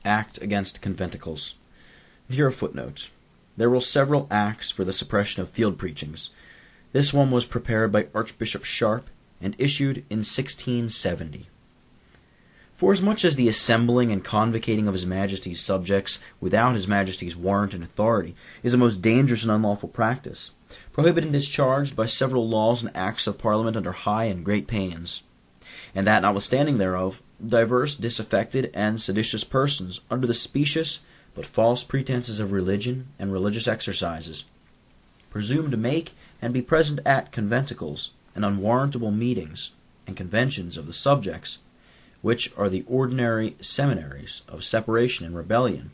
Act against conventicles. And here a footnote. There were several acts for the suppression of field preachings. This one was prepared by Archbishop Sharp and issued in 1670. Forasmuch as the assembling and convocating of His Majesty's subjects without His Majesty's warrant and authority is a most dangerous and unlawful practice, prohibited and discharged by several laws and acts of Parliament under high and great pains, and that notwithstanding thereof, divers disaffected and seditious persons, under the specious but false pretenses of religion and religious exercises, presume to make and be present at conventicles and unwarrantable meetings and conventions of the subjects, which are the ordinary seminaries of separation and rebellion,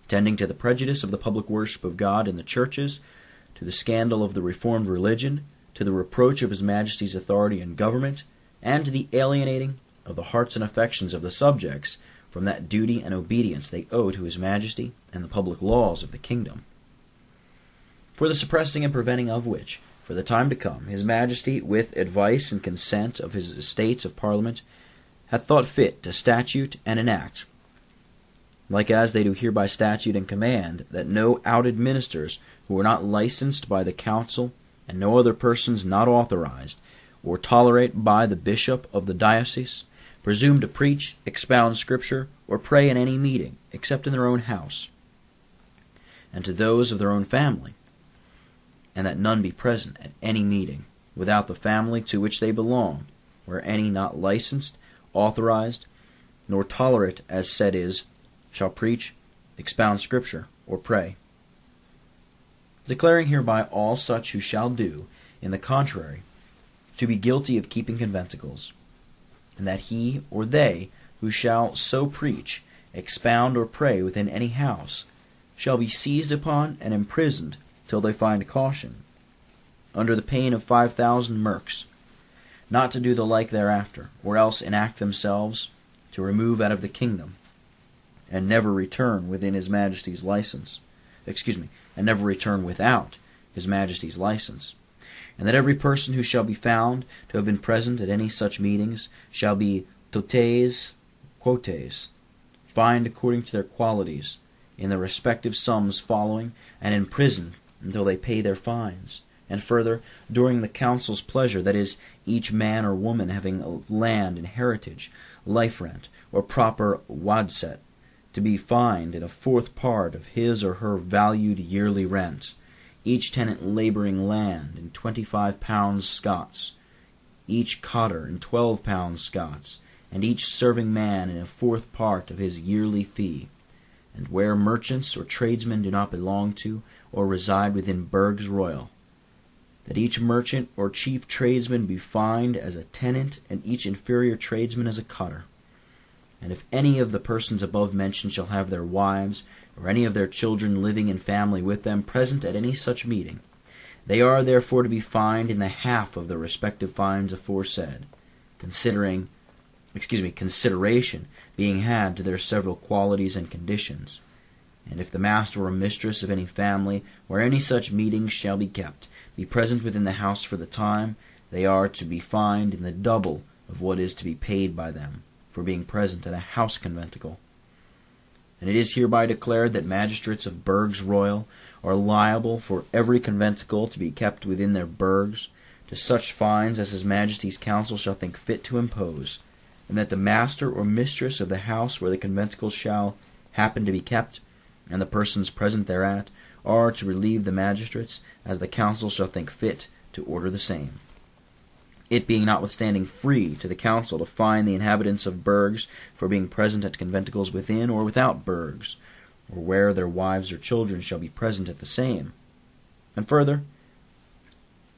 tending to the prejudice of the public worship of God in the churches, to the scandal of the Reformed religion, to the reproach of His Majesty's authority and government, and to the alienating of the hearts and affections of the subjects from that duty and obedience they owe to His Majesty and the public laws of the kingdom. For the suppressing and preventing of which, for the time to come, His Majesty, with advice and consent of His Estates of Parliament, hath thought fit to statute and enact, like as they do hereby statute and command, that no outed ministers who are not licensed by the council, and no other persons not authorized, or tolerate by the bishop of the diocese, presume to preach, expound Scripture, or pray in any meeting, except in their own house, and to those of their own family, and that none be present at any meeting, without the family to which they belong, where any not licensed, authorized, nor tolerate, as said is, shall preach, expound Scripture, or pray. Declaring hereby all such who shall do, in the contrary, to be guilty of keeping conventicles, and that he or they who shall so preach, expound, or pray within any house, shall be seized upon and imprisoned till they find caution, under the pain of 5,000 merks, not to do the like thereafter, or else enact themselves to remove out of the kingdom, and never return within His Majesty's license, and never return without His Majesty's license, and that every person who shall be found to have been present at any such meetings shall be totes quotes, fined according to their qualities, in the respective sums following, and imprisoned until they pay their fines. And further, during the council's pleasure, that is, each man or woman having land in heritage, life rent, or proper wadset, to be fined in a fourth part of his or her valued yearly rent, each tenant labouring land in 25 pounds Scots, each cotter in 12 pounds Scots, and each serving man in a fourth part of his yearly fee. And where merchants or tradesmen do not belong to or reside within burghs royal, that each merchant or chief tradesman be fined as a tenant, and each inferior tradesman as a cotter. And if any of the persons above mentioned shall have their wives, or any of their children living in family with them, present at any such meeting, they are therefore to be fined in the half of the respective fines aforesaid, consideration being had to their several qualities and conditions. And if the master or mistress of any family, where any such meetings shall be kept, be present within the house for the time, they are to be fined in the double of what is to be paid by them for being present at a house conventicle. And it is hereby declared that magistrates of burghs royal are liable for every conventicle to be kept within their burghs, to such fines as His Majesty's council shall think fit to impose, and that the master or mistress of the house where the conventicle shall happen to be kept, and the persons present thereat, are to relieve the magistrates, as the council shall think fit to order the same. It being notwithstanding free to the council to fine the inhabitants of burghs for being present at conventicles within or without burghs, or where their wives or children shall be present at the same. And further,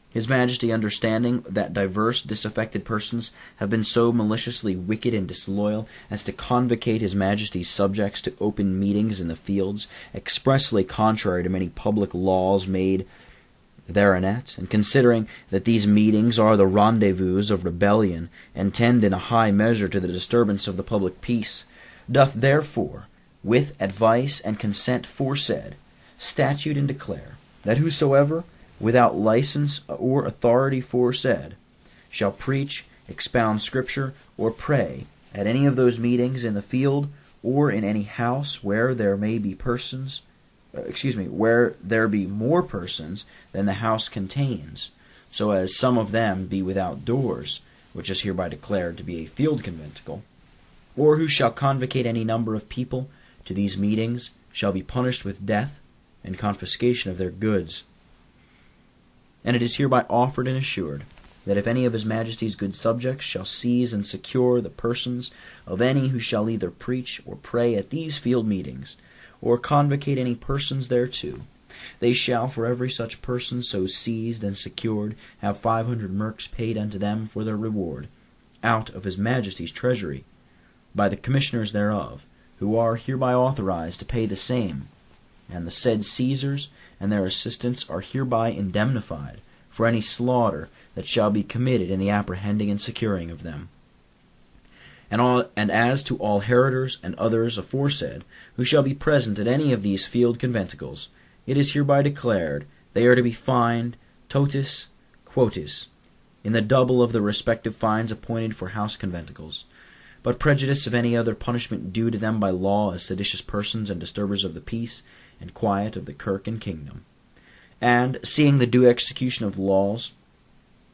His Majesty, understanding that divers disaffected persons have been so maliciously wicked and disloyal as to convocate His Majesty's subjects to open meetings in the fields, expressly contrary to many public laws made thereanent, and considering that these meetings are the rendezvous of rebellion, and tend in a high measure to the disturbance of the public peace, doth therefore, with advice and consent foresaid, statute and declare, that whosoever, without license or authority foresaid, shall preach, expound Scripture, or pray at any of those meetings in the field or in any house where there may be persons, where there be more persons than the house contains, so as some of them be without doors, which is hereby declared to be a field conventicle, or who shall convocate any number of people to these meetings shall be punished with death and confiscation of their goods. And it is hereby offered and assured that if any of his Majesty's good subjects shall seize and secure the persons of any who shall either preach or pray at these field meetings, or convocate any persons thereto, they shall for every such person so seized and secured have 500 merks paid unto them for their reward, out of his Majesty's treasury, by the commissioners thereof, who are hereby authorized to pay the same, and the said Caesars and their assistants are hereby indemnified for any slaughter that shall be committed in the apprehending and securing of them. And as to all heritors and others aforesaid, who shall be present at any of these field conventicles, it is hereby declared they are to be fined totis quotis, in the double of the respective fines appointed for house conventicles, but prejudice of any other punishment due to them by law as seditious persons and disturbers of the peace and quiet of the kirk and kingdom. And, seeing the due execution of laws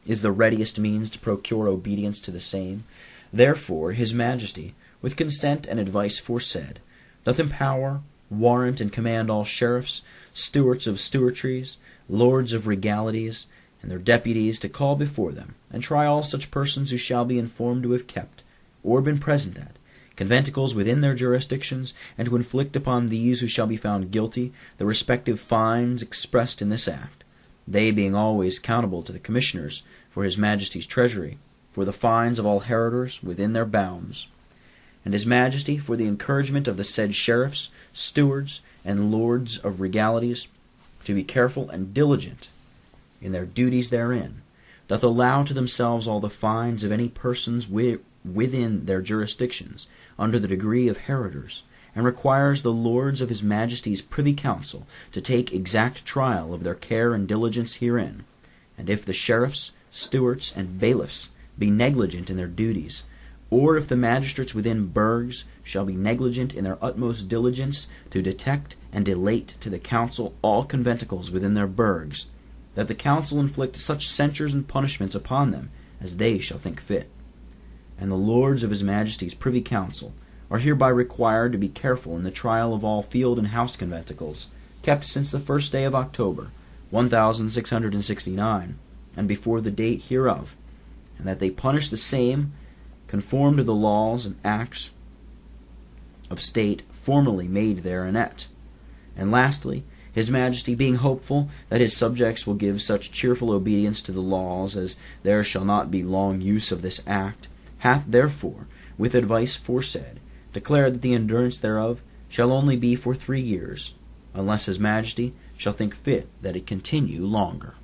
is the readiest means to procure obedience to the same, therefore his Majesty, with consent and advice foresaid, doth empower, warrant, and command all sheriffs, stewards of stewartries, lords of regalities, and their deputies to call before them, and try all such persons who shall be informed to have kept, or been present at, conventicles within their jurisdictions, and to inflict upon these who shall be found guilty the respective fines expressed in this act, they being always accountable to the commissioners for his Majesty's treasury, for the fines of all heritors within their bounds, and his Majesty, for the encouragement of the said sheriffs, stewards, and lords of regalities, to be careful and diligent in their duties therein, doth allow to themselves all the fines of any persons within their jurisdictions, under the degree of heritors, and requires the lords of his Majesty's privy council to take exact trial of their care and diligence herein, and if the sheriffs, stewards, and bailiffs be negligent in their duties, or if the magistrates within burghs shall be negligent in their utmost diligence to detect and delate to the council all conventicles within their burghs, that the council inflict such censures and punishments upon them as they shall think fit. And the lords of his Majesty's privy council are hereby required to be careful in the trial of all field and house conventicles, kept since the 1st day of October, 1669, and before the date hereof, and that they punish the same conform to the laws and acts of state formerly made therein. And lastly, his Majesty, being hopeful that his subjects will give such cheerful obedience to the laws as there shall not be long use of this act, hath therefore, with advice foresaid, declared that the endurance thereof shall only be for 3 years, unless his Majesty shall think fit that it continue longer.